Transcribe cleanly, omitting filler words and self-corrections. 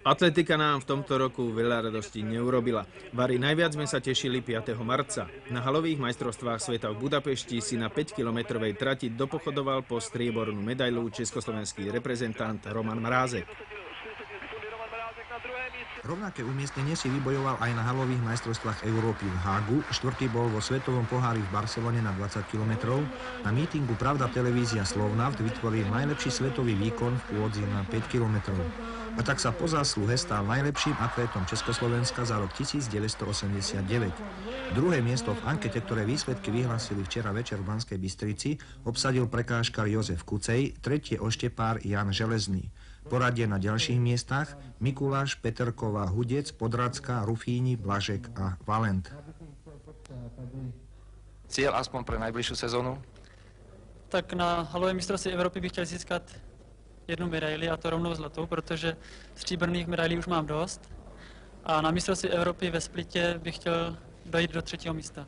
Atletika nám v tomto roku veľa radosti neurobila. Vari najviac sme sa tešili 5. marca. Na halových majstrovstvách sveta v Budapešti si na 5-kilometrovej trati dopochodoval po striebornú medailu československý reprezentant Roman Mrázek. Rovnaké umiestnenie si vybojoval aj na halových majstrovstvách Európy v Hágu, štvrtý bol vo svetovom pohári v Barcelone na 20 km. Na mítingu Pravda televízia Slovnaft vytvoril najlepší svetový výkon v pôdzi na 5 km. A tak sa po zásluhe stal najlepším atlétom Československa za rok 1989. Druhé miesto v ankete, ktoré výsledky vyhlásili včera večer v Banskej Bystrici, obsadil prekážkar Jozef Kucej, tretie oštepár Jan Železný. Poradie na ďalších miestach Mikuláš, Peterková, Hudec, Podracka, Rufíni, Blažek a Valent. Cieľ aspoň pre najbližšiu sezónu? Tak na halovém mistrovství Evropy bych chtěl získat jednu medaili, a to rovnou zlatou, protože stříbrných medailí už mám dost. A na mistrovství Evropy ve Splitě bych chtěl dojít do 3. místa.